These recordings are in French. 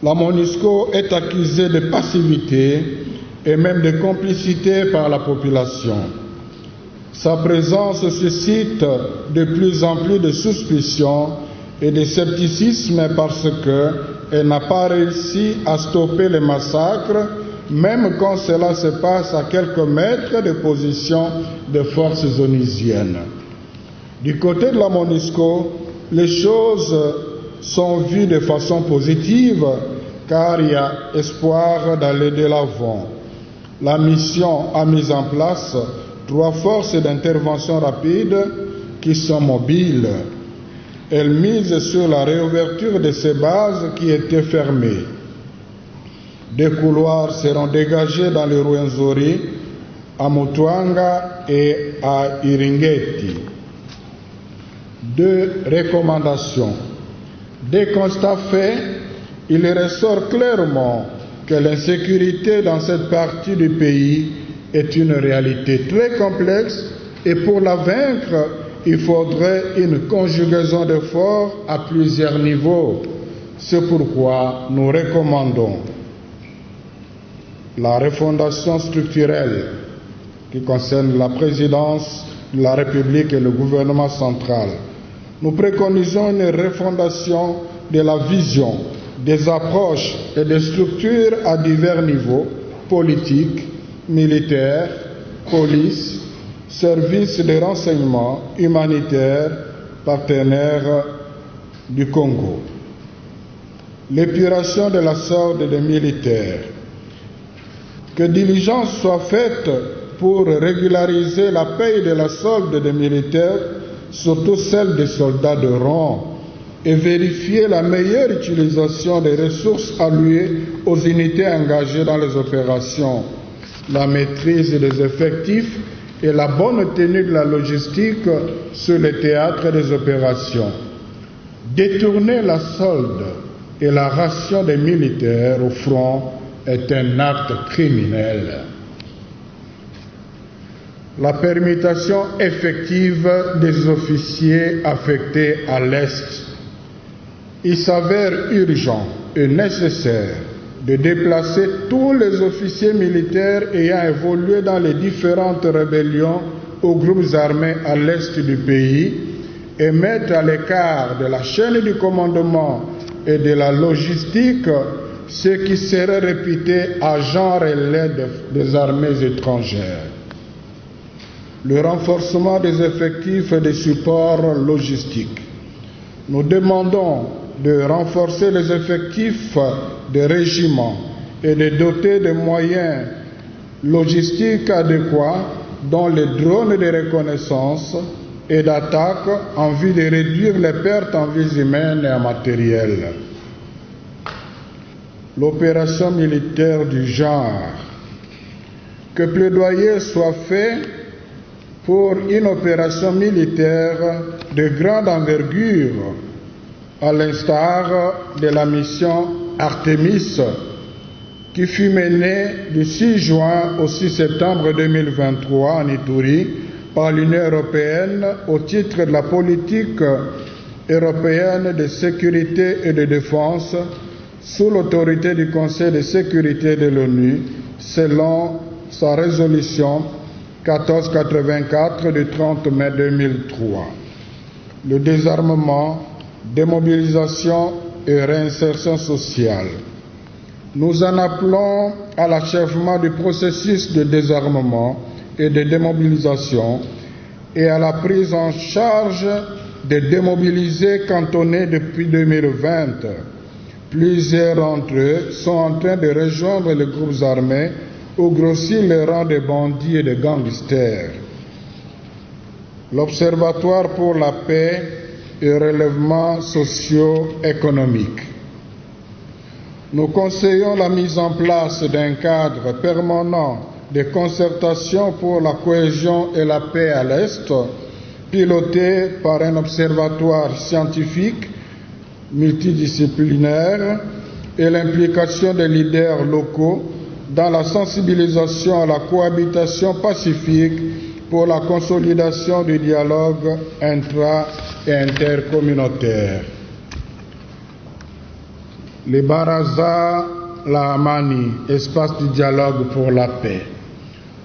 La MONUSCO est accusée de passivité et même de complicité par la population. Sa présence suscite de plus en plus de suspicions et de scepticisme parce qu'elle n'a pas réussi à stopper les massacres, même quand cela se passe à quelques mètres de position des forces onusiennes. Du côté de la MONUSCO, les choses sont vues de façon positive car il y a espoir d'aller de l'avant. La mission a mis en place 3 forces d'intervention rapide qui sont mobiles. Elle mise sur la réouverture de ces bases qui étaient fermées. Des couloirs seront dégagés dans le Rwenzori, à Mutwanga et à Iringeti. 2 recommandations. Des constats faits, il ressort clairement que l'insécurité dans cette partie du pays est une réalité très complexe et pour la vaincre, il faudrait une conjugaison d'efforts à plusieurs niveaux. C'est pourquoi nous recommandons la refondation structurelle qui concerne la présidence de la République et le gouvernement central. Nous préconisons une refondation de la vision, des approches et des structures à divers niveaux, politiques, militaires, police, services de renseignement, humanitaires, partenaires du Congo. L'épuration de la solde des militaires. Que diligence soit faite pour régulariser la paye de la solde des militaires, surtout celle des soldats de rang, et vérifier la meilleure utilisation des ressources allouées aux unités engagées dans les opérations, la maîtrise des effectifs et la bonne tenue de la logistique sur le théâtre des opérations. Détourner la solde et la ration des militaires au front est un acte criminel. La permutation effective des officiers affectés à l'Est. Il s'avère urgent et nécessaire de déplacer tous les officiers militaires ayant évolué dans les différentes rébellions aux groupes armés à l'Est du pays et mettre à l'écart de la chaîne du commandement et de la logistique ceux qui seraient réputés agents relais des armées étrangères. Le renforcement des effectifs et des supports logistiques. Nous demandons de renforcer les effectifs des régiments et de doter de moyens logistiques adéquats, dont les drones de reconnaissance et d'attaque en vue de réduire les pertes en vies humaines et en matériel. L'opération militaire du genre. Que plaidoyer soit fait pour une opération militaire de grande envergure, à l'instar de la mission Artemis, qui fut menée du 6 juin au 6 septembre 2023 en Ituri par l'Union européenne au titre de la politique européenne de sécurité et de défense sous l'autorité du Conseil de sécurité de l'ONU, selon sa résolution 1484 du 30 mai 2003. Le désarmement, démobilisation et réinsertion sociale. Nous en appelons à l'achèvement du processus de désarmement et de démobilisation et à la prise en charge des démobilisés cantonnés depuis 2020. Plusieurs d'entre eux sont en train de rejoindre les groupes armés ou grossir les rangs des bandits et des gangsters. L'Observatoire pour la paix et relèvement socio-économique. Nous conseillons la mise en place d'un cadre permanent de concertation pour la cohésion et la paix à l'Est, piloté par un observatoire scientifique multidisciplinaire et l'implication des leaders locaux dans la sensibilisation à la cohabitation pacifique pour la consolidation du dialogue intra- et intercommunautaire. les Baraza Lahamani, espace de dialogue pour la paix.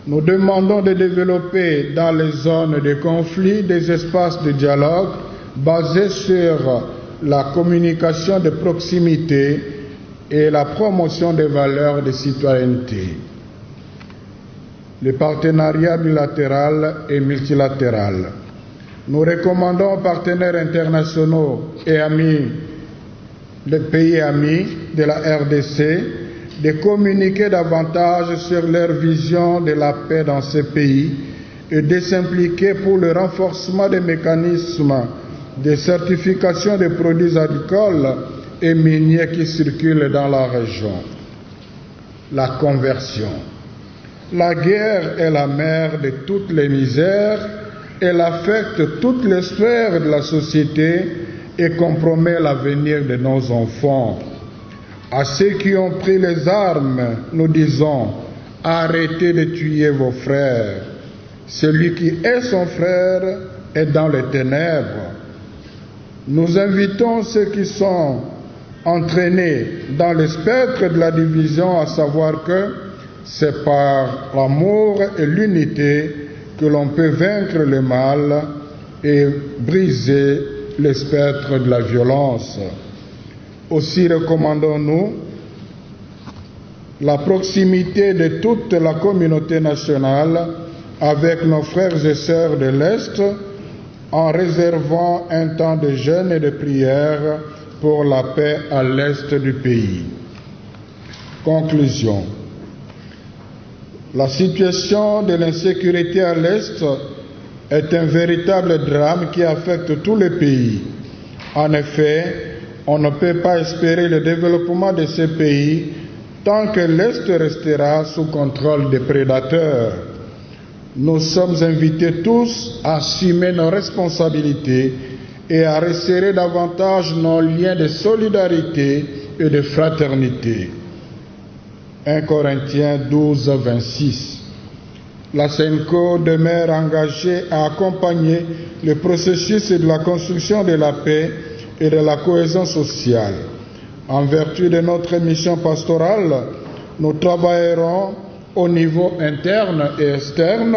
Nous demandons de développer dans les zones de conflit des espaces de dialogue basés sur la communication de proximité et la promotion des valeurs de citoyenneté. Le partenariat bilatéral et multilatéral. Nous recommandons aux partenaires internationaux et amis, les pays amis de la RDC, de communiquer davantage sur leur vision de la paix dans ces pays et de s'impliquer pour le renforcement des mécanismes de certification des produits agricoles et miniers qui circulent dans la région. La conversion. La guerre est la mère de toutes les misères. Elle affecte toutes les sphères de la société et compromet l'avenir de nos enfants. À ceux qui ont pris les armes, nous disons, arrêtez de tuer vos frères. Celui qui est son frère est dans les ténèbres. Nous invitons ceux qui sont entraînés dans le spectre de la division à savoir que c'est par l'amour et l'unité que l'on peut vaincre le mal et briser le spectre de la violence. Aussi recommandons-nous la proximité de toute la communauté nationale avec nos frères et sœurs de l'Est en réservant un temps de jeûne et de prière pour la paix à l'Est du pays. Conclusion. La situation de l'insécurité à l'Est est un véritable drame qui affecte tout le pays. En effet, on ne peut pas espérer le développement de ces pays tant que l'Est restera sous contrôle des prédateurs. Nous sommes invités tous à assumer nos responsabilités et à resserrer davantage nos liens de solidarité et de fraternité. 1 Corinthiens 12, 26. La SENCO demeure engagée à accompagner le processus de la construction de la paix et de la cohésion sociale. En vertu de notre mission pastorale, nous travaillerons au niveau interne et externe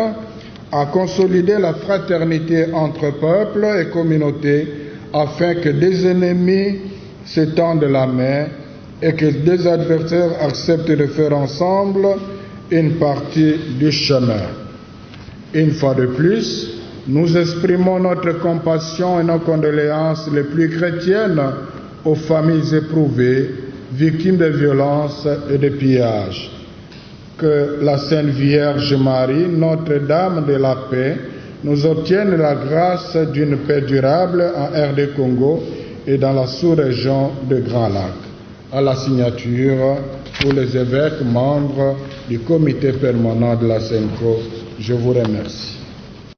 à consolider la fraternité entre peuples et communautés afin que des ennemis se tendent la main et que des adversaires acceptent de faire ensemble une partie du chemin. Une fois de plus, nous exprimons notre compassion et nos condoléances les plus chrétiennes aux familles éprouvées, victimes de violences et de pillages. Que la Sainte Vierge Marie, Notre-Dame de la paix, nous obtienne la grâce d'une paix durable en RD Congo et dans la sous-région de Grand Lac. À la signature, pour les évêques membres du comité permanent de la SENCO, je vous remercie.